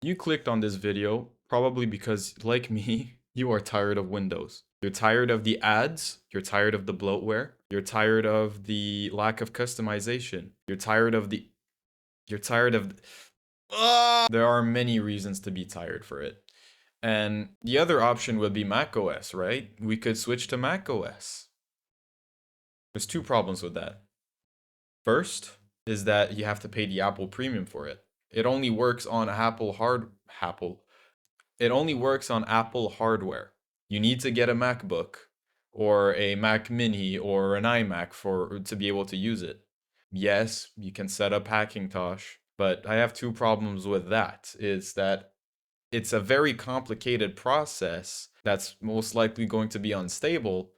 You clicked on this video probably because, like me, you are tired of Windows. You're tired of the ads, you're tired of the bloatware, you're tired of the lack of customization, you're tired of the... There are many reasons to be tired for it. And the other option would be macOS, right? We could switch to macOS. There's two problems with that. First is that you have to pay the Apple Premium for it. It only works on It only works on Apple hardware. You need to get a MacBook or a Mac Mini or an iMac to be able to use it. Yes, you can set up Hackintosh, but I have two problems with that. Is that it's a very complicated process that's most likely going to be unstable.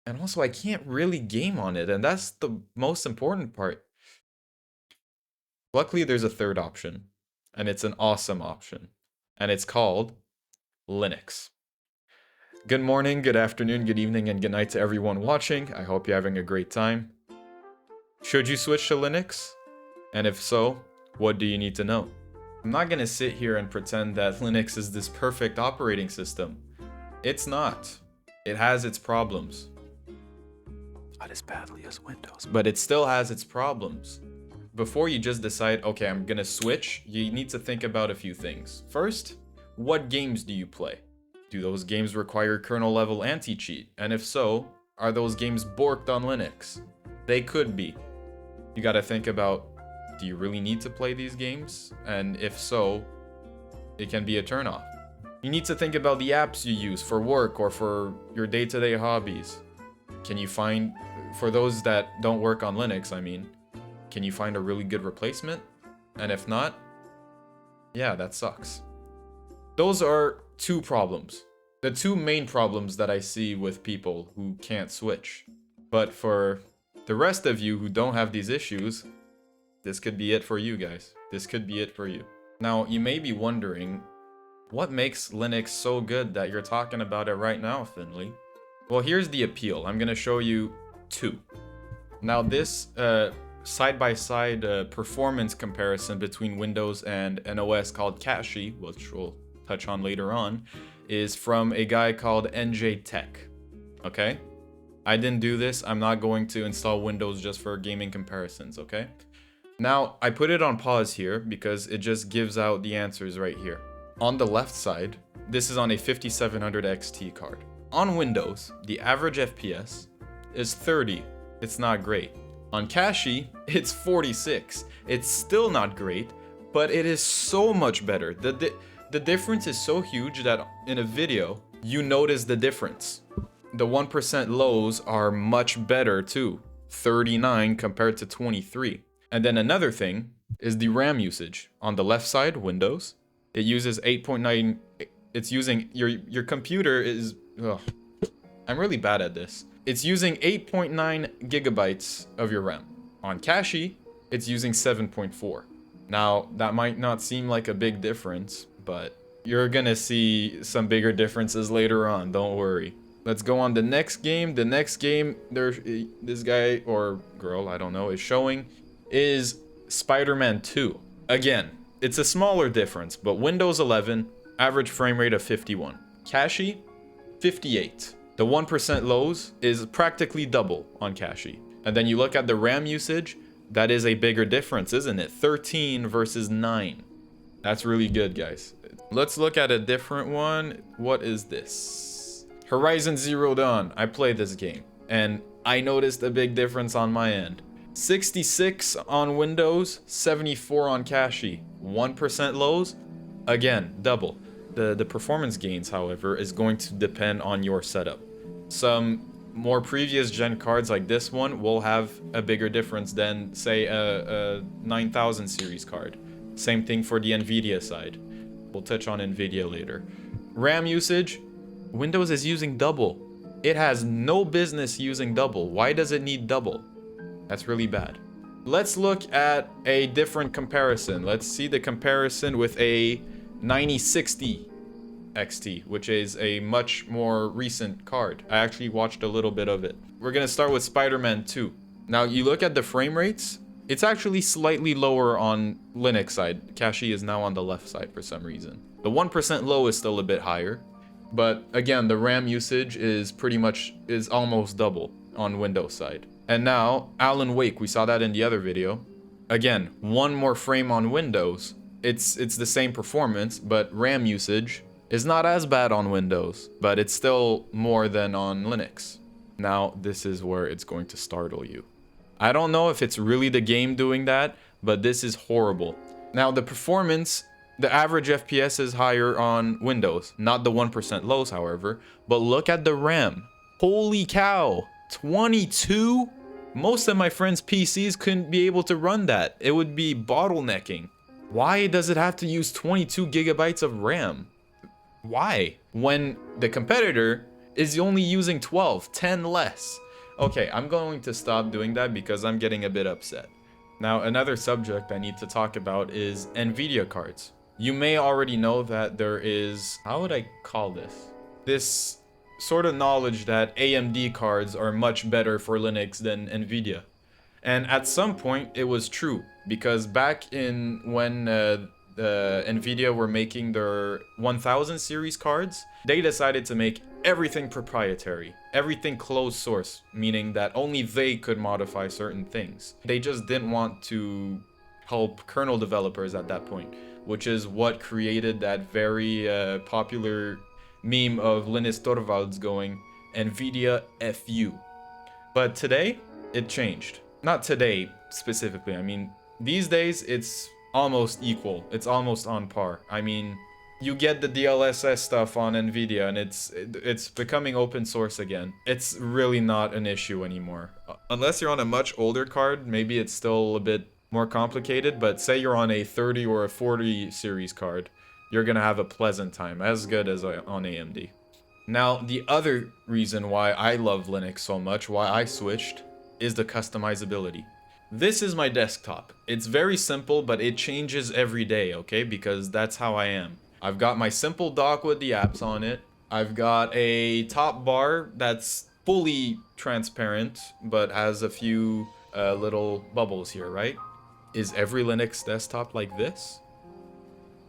And also, I can't really game on it, and that's the most important part. Luckily, there's a third option, and it's an awesome option, and it's called Linux. Good morning, good afternoon, good evening, and good night to everyone watching. I hope you're having a great time. Should you switch to Linux? And if so, what do you need to know? I'm not gonna sit here and pretend that Linux is this perfect operating system. It's not. It has its problems. Not as badly as Windows, but it still has its problems. Before you just decide, okay, I'm gonna switch, you need to think about a few things. First, what games do you play? Do those games require kernel level anti-cheat? And if so, are those games borked on Linux? They could be. You gotta think about, do you really need to play these games? And if so, it can be a turnoff. You need to think about the apps you use for work or for your day-to-day hobbies. Can you find, for those that don't work on Linux, I mean, can you find a really good replacement? And if not, yeah, that sucks. Those are two problems. The two main problems that I see with people who can't switch. But for the rest of you who don't have these issues, this could be it for you guys. This could be it for you. Now, you may be wondering, what makes Linux so good that you're talking about it right now, Finley? Well, here's the appeal. I'm gonna show you two. Now, this side-by-side performance comparison between Windows and an OS called Kashi, which we'll touch on later on, is from a guy called NJ Tech. Okay? I didn't do this. I'm not going to install Windows just for gaming comparisons, okay? Now, I put it on pause here because it just gives out the answers right here. On the left side, this is on a 5700 XT card. On Windows, the average FPS is 30. It's not great. On Kashi, it's 46. It's still not great, but it is so much better. The difference is so huge that in a video, you notice the difference. The 1% lows are much better too. 39 compared to 23. And then another thing is the RAM usage. On the left side, Windows, it uses 8.9. It's using, your computer is, ugh, I'm really bad at this. It's using 8.9 gigabytes of your RAM. On Kashi, it's using 7.4. Now, that might not seem like a big difference, but you're gonna see some bigger differences later on, don't worry. Let's go on the next game. The next game this guy or girl, I don't know, is showing is Spider-Man 2. Again, it's a smaller difference, but Windows 11, average frame rate of 51. Kashi, 58. The 1% lows is practically double on Kashi. And then you look at the RAM usage, that is a bigger difference, isn't it? 13 versus 9. That's really good, guys. Let's look at a different one. What is this? Horizon Zero Dawn. I played this game, and I noticed a big difference on my end. 66 on Windows, 74 on Kashi. 1% lows, again, double. The performance gains, however, is going to depend on your setup. Some more previous gen cards like this one will have a bigger difference than, say, a 9000 series card. Same thing for the Nvidia side. We'll touch on Nvidia later. RAM usage, Windows is using double. It has no business using double. Why does it need double? That's really bad. Let's look at a different comparison. Let's see the comparison with a 9060 XT, which is a much more recent card. I actually watched a little bit of it. We're gonna start with Spider-Man 2. Now, you look at the frame rates, It's actually slightly lower on Linux side. Cache is now on the left side for some reason. The 1% low is still a bit higher. But again, the RAM usage is almost double on Windows side. And now, Alan Wake, we saw that in the other video. Again, one more frame on Windows. It's the same performance, but RAM usage is not as bad on Windows, but it's still more than on Linux. Now, this is where it's going to startle you. I don't know if it's really the game doing that, but this is horrible. Now, the performance, the average FPS is higher on Windows, not the 1% lows, however, but look at the RAM. Holy cow, 22? Most of my friends' PCs couldn't be able to run that. It would be bottlenecking. Why does it have to use 22 gigabytes of RAM? Why? When the competitor is only using 12, 10 less. Okay, I'm going to stop doing that because I'm getting a bit upset. Now, another subject I need to talk about is Nvidia cards. You may already know that there is, how would I call this? This sort of knowledge that AMD cards are much better for Linux than Nvidia. And at some point, it was true, because back in when Nvidia were making their 1000 series cards, they decided to make everything proprietary, everything closed source, meaning that only they could modify certain things. They just didn't want to help kernel developers at that point, which is what created that very popular meme of Linus Torvalds going, Nvidia FU. But today, it changed. Not today specifically, I mean, these days it's almost equal, it's almost on par. I mean, you get the DLSS stuff on Nvidia and it's becoming open source again. It's really not an issue anymore. Unless you're on a much older card, maybe it's still a bit more complicated, but say you're on a 30 or a 40 series card, you're gonna have a pleasant time, as good as on AMD. Now, the other reason why I love Linux so much, why I switched, is the customizability. This is my desktop. It's very simple, but it changes every day, okay? Because that's how I am. I've got my simple dock with the apps on it. I've got a top bar that's fully transparent, but has a few little bubbles here, right? Is every Linux desktop like this?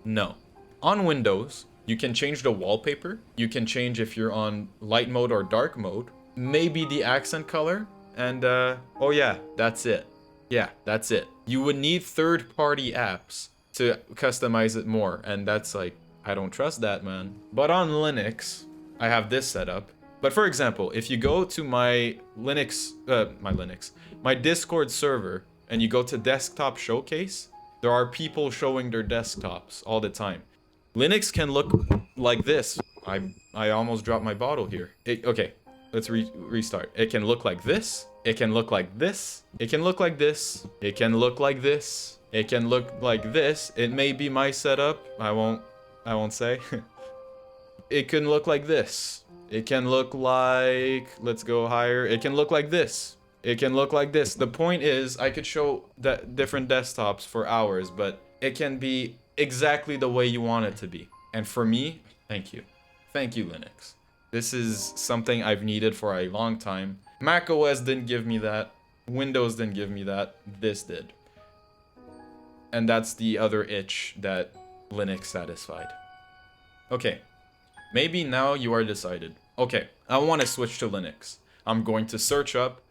No. On Windows, you can change the wallpaper. You can change if you're on light mode or dark mode. Maybe the accent color. And, oh yeah, that's it. Yeah, that's it. You would need third-party apps to customize it more. And that's like, I don't trust that, man. But on Linux, I have this setup. But for example, if you go to my Discord server, and you go to Desktop Showcase, there are people showing their desktops all the time. Linux can look like this. I almost dropped my bottle here. Okay, let's restart. It can look like this. It can look like this. It can look like this. It can look like this. It can look like this. It may be my setup. I won't say. It can look like this. It can look like, let's go higher. It can look like this. It can look like this. The point is, I could show different desktops for hours, but it can be exactly the way you want it to be. And for me, thank you. Thank you, Linux. This is something I've needed for a long time. Mac OS didn't give me that. Windows didn't give me that. This did. And that's the other itch that Linux satisfied. Okay. Maybe now you are decided. Okay, I want to switch to Linux. I'm going to search up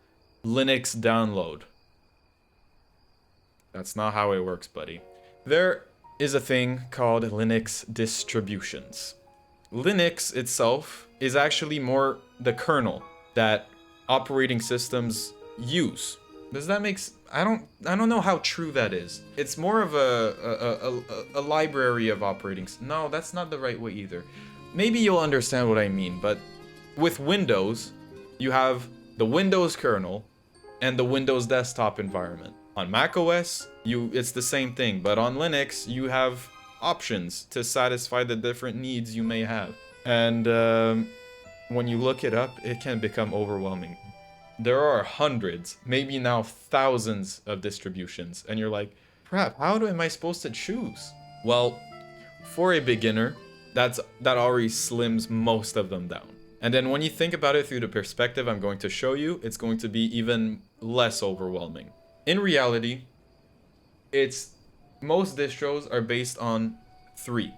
Linux download. That's not how it works, buddy. There is a thing called Linux distributions. Linux itself is actually more the kernel that operating systems use. Does that make sense? I don't know how true that is. It's more of a library of operating. No, that's not the right way either. Maybe you'll understand what I mean, but with Windows, you have the Windows kernel and the Windows desktop environment. On macOS, it's the same thing, but on Linux, you have options to satisfy the different needs you may have. And when you look it up, it can become overwhelming. There are hundreds, maybe now thousands of distributions, and you're like, crap, how am I supposed to choose? Well, for a beginner, that already slims most of them down. And then when you think about it through the perspective I'm going to show you, it's going to be even less overwhelming. In reality, It's most distros are based on three: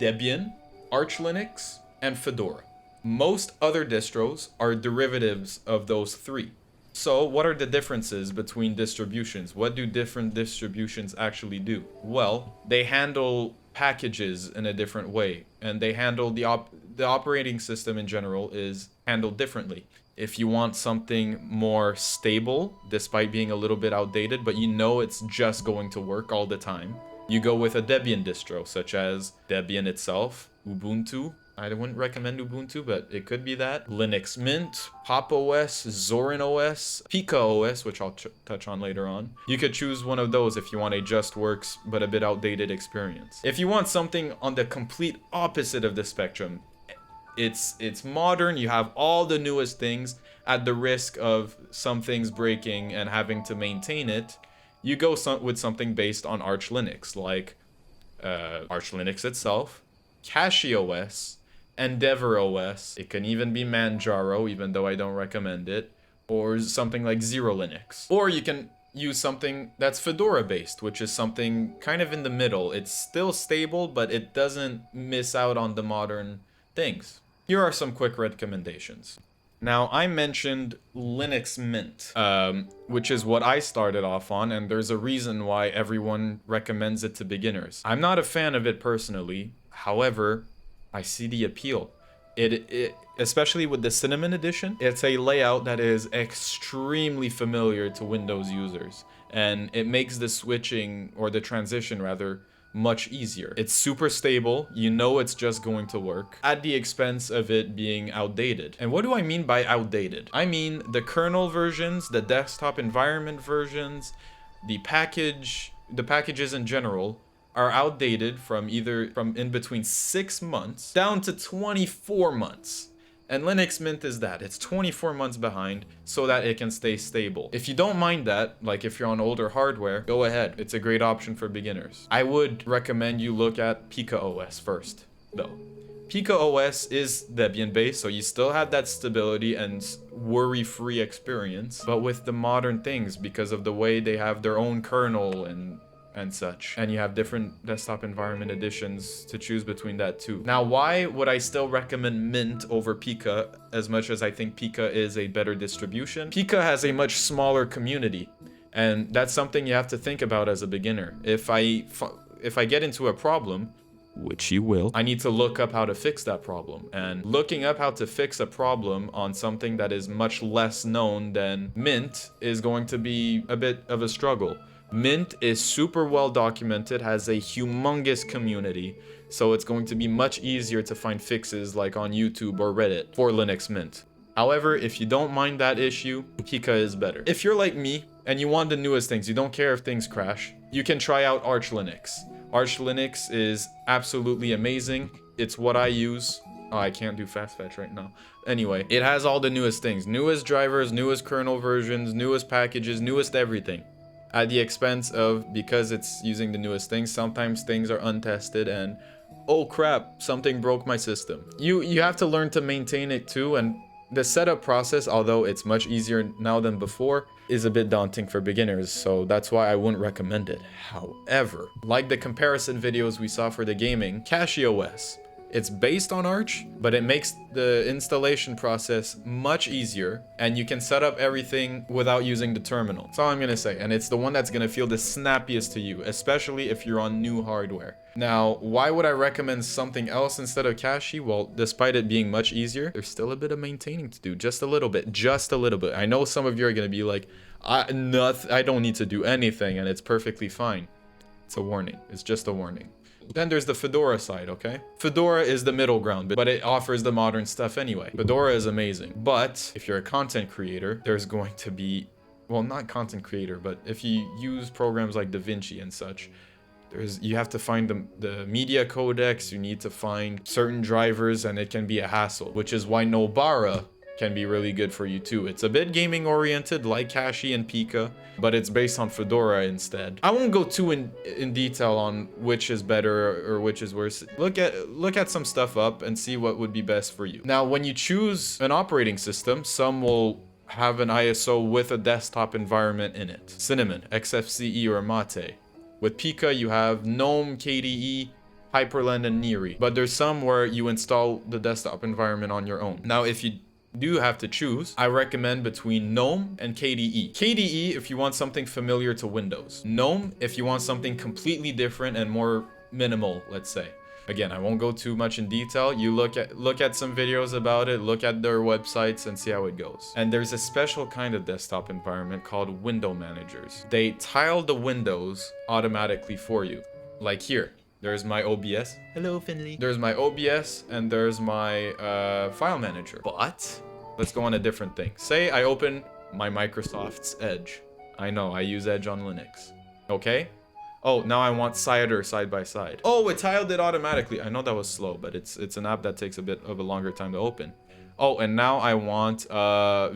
Debian, Arch Linux, and Fedora. Most other distros are derivatives of those three. So what are the differences between distributions? What do different distributions actually do? Well, they handle packages in a different way, and they handle the operating system in general is handled differently. If you want something more stable, despite being a little bit outdated, but you know it's just going to work all the time, you go with a Debian distro, such as Debian itself, Ubuntu. I wouldn't recommend Ubuntu, but it could be that. Linux Mint, Pop OS, Zorin OS, Pika OS, which I'll touch on later on. You could choose one of those if you want a just works, but a bit outdated experience. If you want something on the complete opposite of the spectrum, it's modern, you have all the newest things, at the risk of some things breaking and having to maintain it, you go with something based on Arch Linux, like Arch Linux itself, Cashy OS, Endeavor OS. It can even be Manjaro, even though I don't recommend it, or something like Zero Linux. Or you can use something that's Fedora based, which is something kind of in the middle. It's still stable, but it doesn't miss out on the modern things. Here are some quick recommendations. Now, I mentioned Linux Mint, which is what I started off on, and there's a reason why everyone recommends it to beginners. I'm not a fan of it personally. However, I see the appeal. It especially with the Cinnamon edition, it's a layout that is extremely familiar to Windows users, and it makes the switching, or the transition rather, much easier. It's super stable, you know it's just going to work, at the expense of it being outdated. And what do I mean by outdated? I mean the kernel versions, the desktop environment versions, the packages in general are outdated from in between 6 months down to 24 months. And Linux Mint is that. It's 24 months behind so that it can stay stable. If you don't mind that, like if you're on older hardware, go ahead. It's a great option for beginners. I would recommend you look at Pika OS first, though. Pika OS is Debian based, so you still have that stability and worry-free experience, but with the modern things because of the way they have their own kernel and such. And you have different desktop environment editions to choose between that too. Now, why would I still recommend Mint over Pika as much as I think Pika is a better distribution? Pika has a much smaller community, and that's something you have to think about as a beginner. If I get into a problem, which you will, I need to look up how to fix that problem. And looking up how to fix a problem on something that is much less known than Mint is going to be a bit of a struggle. Mint is super well documented, has a humongous community, so it's going to be much easier to find fixes like on YouTube or Reddit for Linux Mint. However, if you don't mind that issue, Pika is better. If you're like me and you want the newest things, you don't care if things crash, you can try out Arch Linux. Arch Linux is absolutely amazing. It's what I use. Oh, I can't do fast fetch right now. Anyway, it has all the newest things. Newest drivers, newest kernel versions, newest packages, newest everything. At the expense of, because it's using the newest things, sometimes things are untested and, oh crap, something broke my system. You have to learn to maintain it too, and the setup process, although it's much easier now than before, is a bit daunting for beginners, so that's why I wouldn't recommend it. However, like the comparison videos we saw for the gaming, Cashy OS. It's based on Arch, but it makes the installation process much easier, and you can set up everything without using the terminal. That's all I'm gonna say, and it's the one that's gonna feel the snappiest to you, especially if you're on new hardware. Now, why would I recommend something else instead of Cashy? Well, despite it being much easier, there's still a bit of maintaining to do, just a little bit. I know some of you are gonna be like, I don't need to do anything, and it's perfectly fine. It's a warning. It's just a warning. Then there's the Fedora side, okay? Fedora is the middle ground, but it offers the modern stuff anyway. Fedora is amazing. But if you're a content creator, there's going to be, well, not content creator, but if you use programs like DaVinci and such, you have to find the media codecs, you need to find certain drivers, and it can be a hassle, which is why Nobara can be really good for you too. It's a bit gaming oriented like Cashy and Pika, but it's based on Fedora instead. I won't go too in detail on which is better or which is worse. Look at some stuff up and see what would be best for you. Now, when you choose an operating system, some will have an ISO with a desktop environment in it. Cinnamon, XFCE, or Mate. With Pika, you have GNOME, KDE, Hyprland, and Neri. But there's some where you install the desktop environment on your own. Now, if you do have to choose, I recommend between GNOME and KDE. KDE if you want something familiar to Windows. GNOME if you want something completely different and more minimal, let's say. Again, I won't go too much in detail. You look at some videos about it, look at their websites and see how it goes. And there's a special kind of desktop environment called window managers. They tile the windows automatically for you. Like here. There's my OBS. Hello, Finley. There's my OBS and there's my file manager. But let's go on a different thing. Say I open my Microsoft's Edge. I know, I use Edge on Linux. Okay? Oh, now I want Cider side by side. Oh, it tiled it automatically. I know that was slow, but it's an app that takes a bit of a longer time to open. Oh, and now I want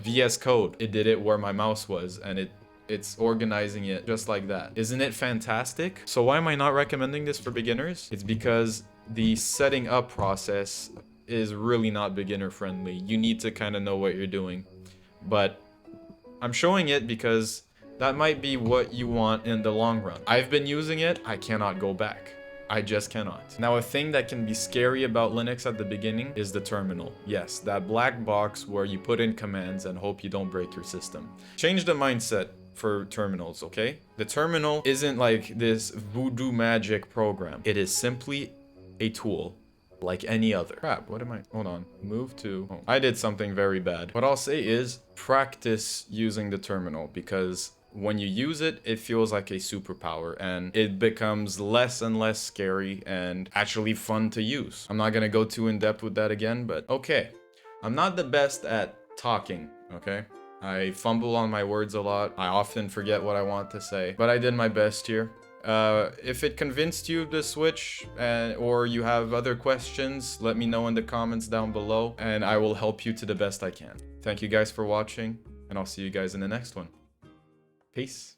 VS Code. It did it where my mouse was, and it's organizing it just like that. Isn't it fantastic? So why am I not recommending this for beginners? It's because the setting up process is really not beginner friendly. You need to kind of know what you're doing. But I'm showing it because that might be what you want in the long run. I've been using it. I cannot go back. I just cannot. Now, a thing that can be scary about Linux at the beginning is the terminal. Yes, that black box where you put in commands and hope you don't break your system. Change the mindset for terminals, okay? The terminal isn't like this voodoo magic program. It is simply a tool like any other. Crap, what am I? Hold on. Move to... Oh, I did something very bad. What I'll say is practice using the terminal because when you use it, it feels like a superpower and it becomes less and less scary and actually fun to use. I'm not gonna go too in depth with that again, but okay. I'm not the best at talking, okay? I fumble on my words a lot. I often forget what I want to say, but I did my best here. If it convinced you to switch or you have other questions, let me know in the comments down below and I will help you to the best I can. Thank you guys for watching and I'll see you guys in the next one. Peace.